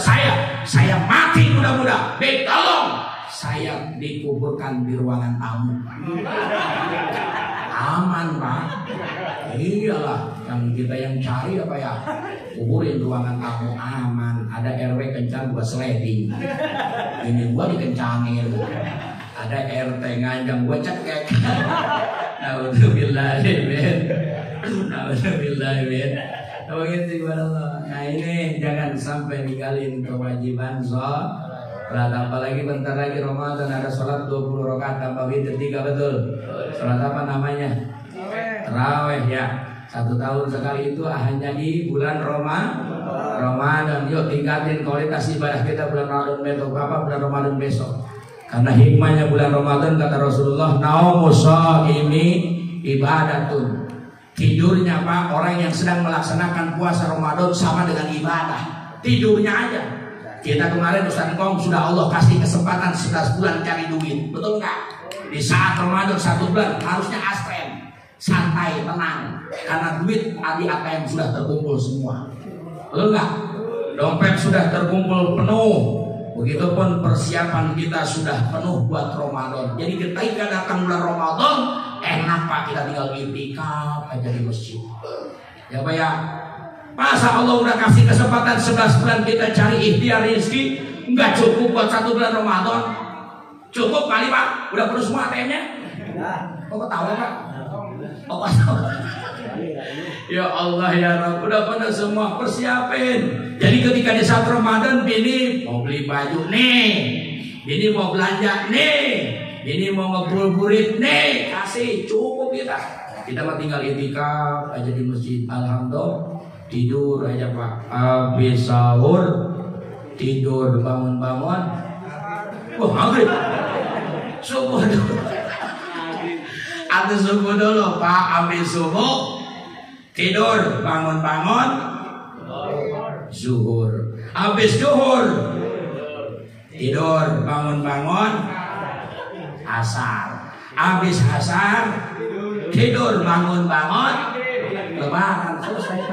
saya mati muda-muda, Bib, tolong saya dikuburkan di ruangan tamu. Aman Pak. Iyalah, yang kita yang cari apa ya, kuburin ruangan tamu aman. Ada RW kencang gua sliding, ini gua dikencangin. Ada RT nganjang gua cekek. Nauzubillahimin. Nauzubillahimin. Nah ini jangan sampai ninggalin kewajiban sholat. Apalagi bentar lagi Ramadan, ada sholat 20 rakaat tambah witir 3, betul? Sholat apa namanya? Tarawih ya. 1 tahun sekali itu hanya di bulan Ramadan. Yuk tingkatin kualitas ibadah kita bulan Ramadan besok. Apa bulan Ramadan besok? Karena hikmahnya bulan Ramadan, kata Rasulullah, naumu shaimi ibadatun. Tidurnya Pak, orang yang sedang melaksanakan puasa Ramadan sama dengan ibadah. Tidurnya aja. Kita kemarin Ustaz Ngom sudah Allah kasih kesempatan 11 bulan cari duit, betul nggak? Di saat Ramadan 1 bulan harusnya astrem, santai, tenang, karena duit di ATM sudah terkumpul semua, betul nggak? Dompet sudah terkumpul penuh, begitupun persiapan kita sudah penuh buat Ramadan. Jadi ketika datang bulan Ramadan, enak Pak, kita tinggal itikaf aja di masjid. Ya Pak ya. Masa Allah udah kasih kesempatan 11 bulan kita cari ikhtiar rezeki, nggak cukup buat 1 bulan Ramadan? Cukup kali Pak? Udah penuh semua ATM-nya? Kok ketawa Pak? Oh ketawa. Ya Allah ya Rabb, udah penuh semua, persiapin. Jadi ketika di saat Ramadan, bini mau beli baju nih, bini mau belanja nih, bini mau ngebuburit nih, kasih, cukup kita. Kita mah tinggal itikaf aja di masjid, alhamdulillah. Tidur aja Pak, habis sahur tidur, bangun-bangun, maghrib, subuh dulu. Atau subuh dulu Pak, habis subuh tidur, bangun-bangun zuhur, habis zuhur tidur, bangun-bangun asar, habis asar tidur, bangun-bangun lebaran, selesai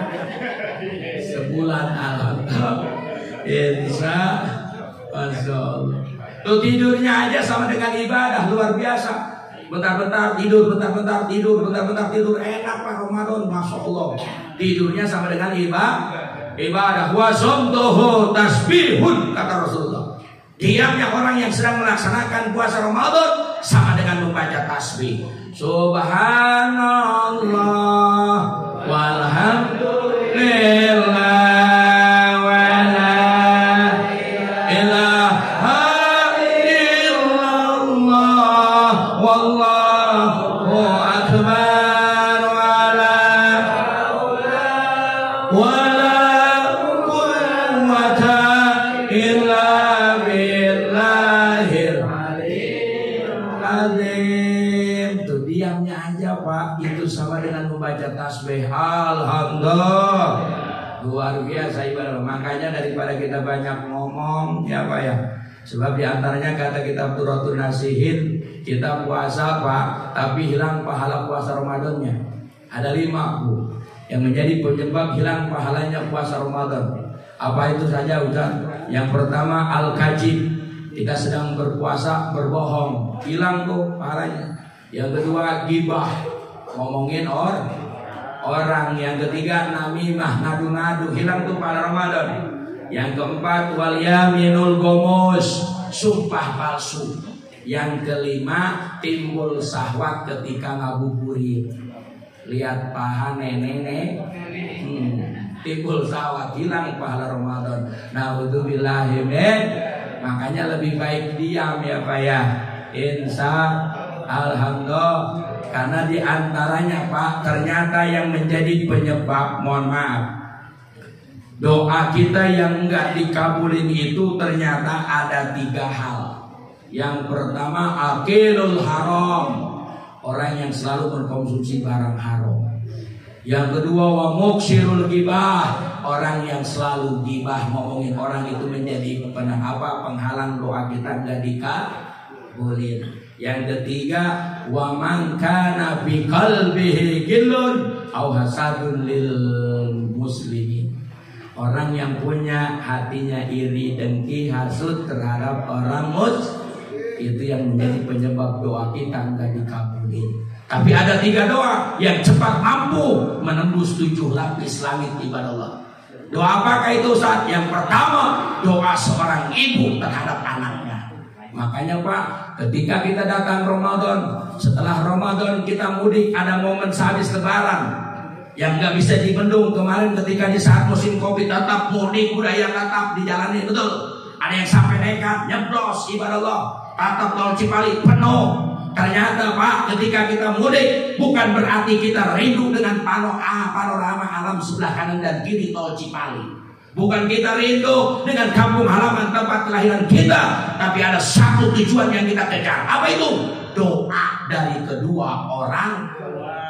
sebulan. Alhamdulillah, insya Allah. Tuh tidurnya aja sama dengan ibadah, luar biasa. Bentar-bentar tidur, bentar-bentar tidur, bentar-bentar tidur, enak Pak Ramadan, masya Allah. Tidurnya sama dengan ibadah. Wa shamtuhu tasbihun, kata Rasulullah. Diamnya orang yang sedang melaksanakan puasa Ramadan sama dengan membaca tasbih. Subhanallah walhamdulillah wala ilaha illallah wallahu akbar wala quwwata illa billahil azim. Tuh diamnya aja Pak, itu sama dengan membaca tasbih. Alhamdulillah, luar biasa ibadah. Makanya daripada kita banyak ngomong ya Pak ya, sebab diantaranya kata kitab Turatun Nasihin, kita puasa Pak tapi hilang pahala puasa Ramadannya. Ada 5 Bu yang menjadi penyebab hilang pahalanya puasa Ramadan. Apa itu saja Ustaz? Yang pertama al-kadzib, kita sedang berpuasa berbohong, hilang tuh pahalanya. Yang kedua ghibah, ngomongin orang. Yang ketiga namimah, ngadu-ngadu, hilang tuh pahala Ramadan. Yang keempat wal yaminul gomus, sumpah palsu. Yang kelima timbul syahwat ketika ngabuburit. Lihat paha nenek timbul syahwat, hilang pahala Ramadan. Naudzubillahi min. Makanya lebih baik diam ya Pak ya. Insya Alhamdulillah. Karena diantaranya Pak, ternyata yang menjadi penyebab, mohon maaf, doa kita yang enggak dikabulin itu ternyata ada 3 hal. Yang pertama akilul haram, orang yang selalu mengkonsumsi barang haram. Yang kedua wa muksirul ghibah, orang yang selalu ghibah, ngomongin orang, itu menjadi penghalang doa kita enggak dikabulin. Yang ketiga wa man kana bi qalbihi ghillun aw hasadun lil muslimin, orang yang punya hatinya iri, dengki, hasud terhadap orang muslim, itu yang menjadi penyebab doa kita enggak dikabulin. Tapi ada 3 doa yang cepat mampu menembus 7 lapis langit ibadah Allah. Doa apakah itu Ustaz? Yang pertama doa seorang ibu terhadap anaknya. Makanya Pak, ketika kita datang Ramadan, setelah Ramadan kita mudik, ada momen sehabis Lebaran yang nggak bisa dibendung. Kemarin ketika di saat musim Covid tetap mudik, budaya tetap dijalani, betul. Ada yang sampai nekat nyeblos ibadah Allah, tatap tol Cipali penuh. Ternyata Pak, ketika kita mudik bukan berarti kita rindu dengan panorama alam sebelah kanan dan kiri tol Cipali. Bukan kita rindu dengan kampung halaman tempat kelahiran kita, tapi ada satu tujuan yang kita kejar. Apa itu? Doa dari kedua orang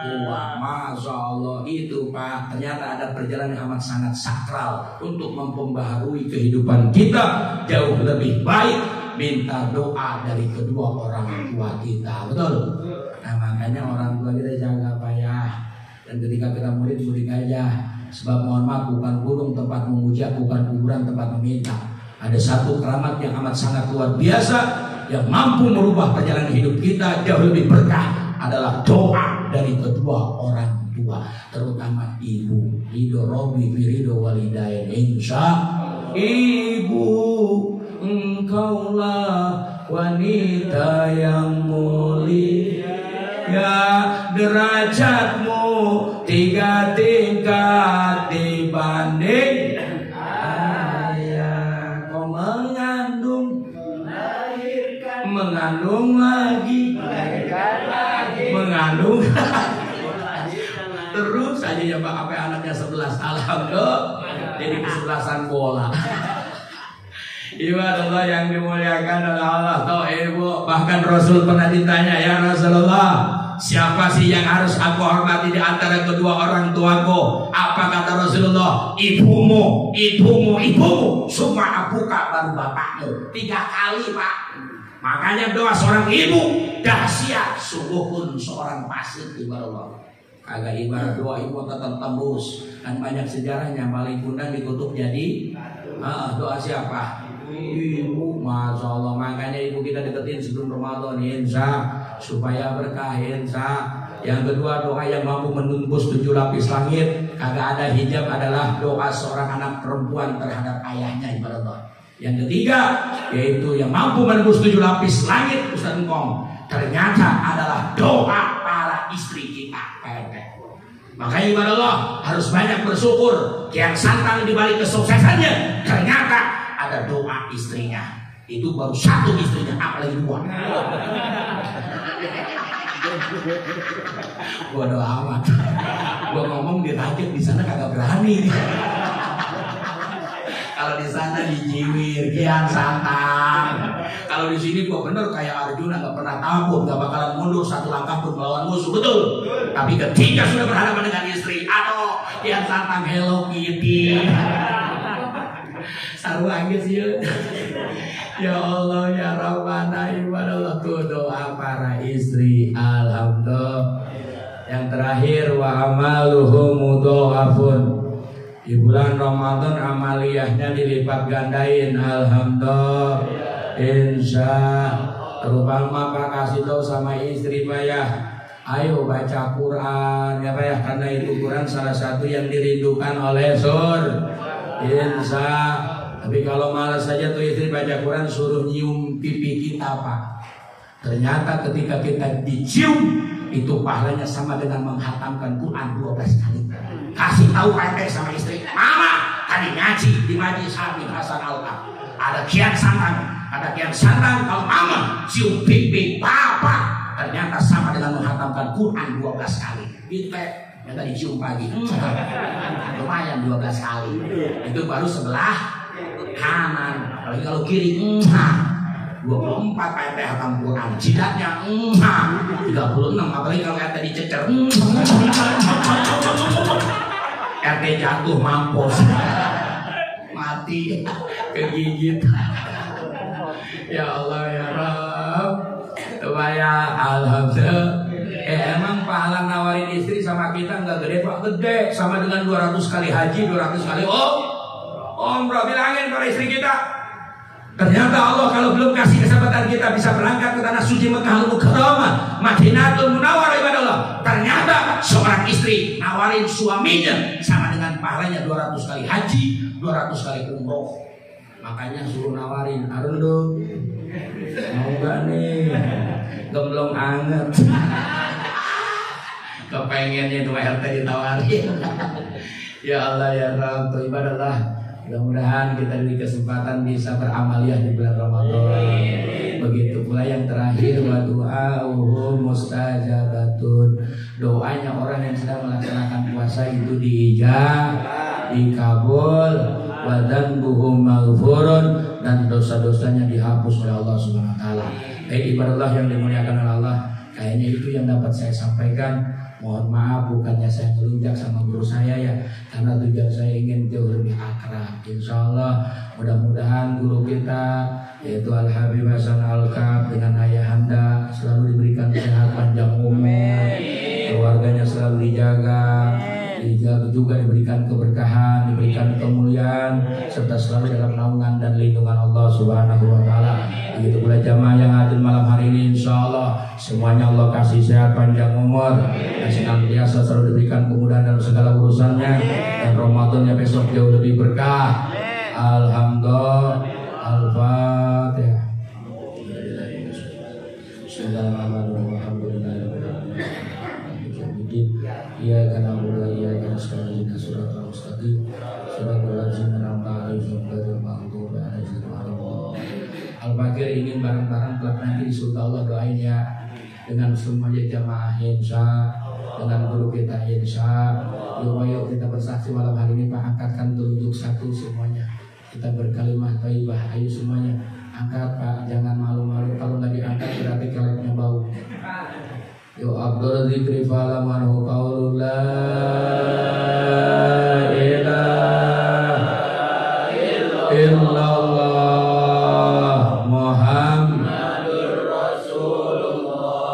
tua. Masya Allah itu Pak, ternyata ada perjalanan yang amat sangat sakral untuk memperbaharui kehidupan kita jauh lebih baik. Minta doa dari kedua orang tua kita, betul? Nah makanya orang tua kita jaga Pak ya. Dan ketika kita mudik aja. Sebab mohon maaf, bukan gunung tempat memuja, bukan kuburan tempat meminta. Ada satu keramat yang amat sangat luar biasa yang mampu merubah perjalanan hidup kita jauh lebih berkah, adalah doa dari kedua orang tua, terutama ibu. Ridho Robi Ridho Walidain. Insya Ibu, engkaulah wanita yang mulia, ya derajatmu 3 tingkat dibanding ayah. Kau mengandung, mengandung lagi, mengandung terus aja ya Pak, apa anaknya 11, alhamdulillah jadi kesebelasan bola. Ibadah Allah yang dimuliakan oleh Allah. Tahu ibu, bahkan Rasul pernah ditanya, ya Rasulullah, siapa sih yang harus aku hormati di antara kedua orang tuaku? Apa kata Rasulullah? Ibumu, ibumu, ibumu. Semua abuka baru bapakmu. 3 kali Pak. Makanya doa seorang ibu dahsyat, sungguh pun seorang fasik ibadah Allah. Agak ibarat doa ibu tetap tembus. Dan banyak sejarahnya, paling kundang dikutuk jadi doa siapa? Ibu. Masya Allah. Makanya ibu kita deketin sebelum Ramadan, insya, supaya berkah, insya. Yang kedua doa yang mampu menembus 7 lapis langit, kagak ada hijab, adalah doa seorang anak perempuan terhadap ayahnya ibadah Allah. Yang ketiga, yaitu yang mampu menembus 7 lapis langit, Ustaz Engkong, ternyata adalah doa para istri kita. Makanya ibadah Allah harus banyak bersyukur. Kian Santang dibalik kesuksesannya, ternyata ada doa istrinya. Itu baru 1 istrinya, apalagi 2. Gua doa amat. Gua ngomong dirajut di sana kagak berani. Kalau di sana dijiwir, Kian Santang. Kalau di sini gua bener kayak Arjuna, nggak pernah takut, nggak bakalan mundur 1 langkah pun melawan musuh, betul. Tapi ketika sudah berhadapan dengan istri, aduh, Kian Santang Hello Kitty. Saru aja sih. Ya Allah ya Rabbana, ibadallah, tuh doa para istri. Alhamdulillah. Yang terakhir, wa amaluhum mudhafun. Di bulan Ramadan amaliyahnya dilipat gandain. Alhamdulillah. Insya terutama Pak kasih tahu sama istri Pak ya, ayo baca Quran ya Pak ya, karena itu Quran salah satu yang dirindukan oleh sur. Insya. Tapi kalau malas saja tuh istri baca Quran, suruh nyium pipi kita Pak. Ternyata ketika kita dicium, itu pahalanya sama dengan menghatamkan Quran 12 kali. Kasih tahu Pak sama istri, Mama tadi ngaji di Majlis Habib Hasan Al-Qam, ada Kian Santang. Ada Kian Santang, kalau Mama cium pipi Papa, ternyata sama dengan menghatamkan Quran 12 kali. Itu yang tadi cium pagi, lumayan 12 kali. Itu baru sebelah kanan. Apalagi kalau kiri, 24 ayat hatam Quran. Jidatnya 36. Apalagi kalau kata dicecer, RT jatuh mampus, mati kegigit. Ya Allah ya Rabb, supaya alhamdulillah. Emang pahala nawarin istri sama kita nggak gede Pak? Gede, sama dengan 200 kali haji, 200 kali umrah. Bilangin para istri kita, ternyata Allah kalau belum kasih kesempatan kita bisa berangkat ke tanah suci Mekah Al-Mukarramah, Madinatul Munawwarah, ibadallah. Ternyata seorang istri nawarin suaminya sama dengan pahalanya 200 kali haji, 200 kali umroh. Makanya suruh nawarin, Arun dong, mau gak nih gemblong anget. Kepengennya itu RT ditawarin. Ya Allah ya Rabb, ibadallah. Mudah-mudahan kita diberi kesempatan bisa beramaliyah di bulan Ramadan. Begitu pula yang terakhir, wa du'a'uhu mustajabatun. Doanya orang yang sedang melaksanakan puasa itu diijabah, dikabul. Wa dzanbuhum maghfurun, dan dosa-dosanya dihapus oleh Allah Subhanahu wa taala. Ibadallah yang dimuliakan oleh Allah, kayaknya itu yang dapat saya sampaikan. Mohon maaf bukannya saya ngelunjak sama guru saya ya, karena tujuan saya ingin jauh lebih akrab. Insyaallah mudah-mudahan guru kita yaitu Al Habib Hasan Al-Qam dengan ayahanda selalu diberikan sehat panjang umur, keluarganya selalu dijaga, juga diberikan keberkahan, diberikan kemuliaan, serta selalu dalam naungan dan lindungan Allah Subhanahu wa taala. Begitu pula jamaah yang hadir malam hari ini, insyaallah semuanya Allah kasih sehat panjang umur, dan senantiasa selalu diberikan kemudahan dalam segala urusannya, dan Ramadannya besok jauh lebih berkah. Alhamdulillah. Al-Fatihah. Iya karena mulai iya karena sekarang ini surat al-mustaqim surat al-lazim menambah Al-Fakir ingin bareng-bareng kelak nanti di surga Allah, doain ya dengan semuanya jamaah insya, dengan guru kita insya. Yuk kita bersaksi malam hari ini Pak, angkatkan tunjuk satu semuanya, kita berkalimah thayyibah, ayo semuanya angkat Pak, jangan malu-malu, kalau nggak diangkat berarti kelepnya bau. Yo Abdul Zikri fa'lam anhu qawlu la ilaha illallah Muhammadur Rasulullah.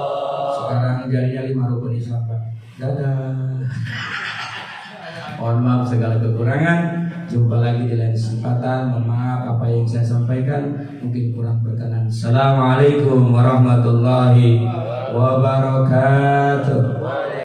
Sekarang jadinya 5 rukun Islam Pak. Dadah. Mohon maaf segala kekurangan. Jumpa lagi di lain kesempatan. Mohon maaf apa yang saya sampaikan mungkin kurang berkenan. Assalamualaikum warahmatullahi wabarakatuh.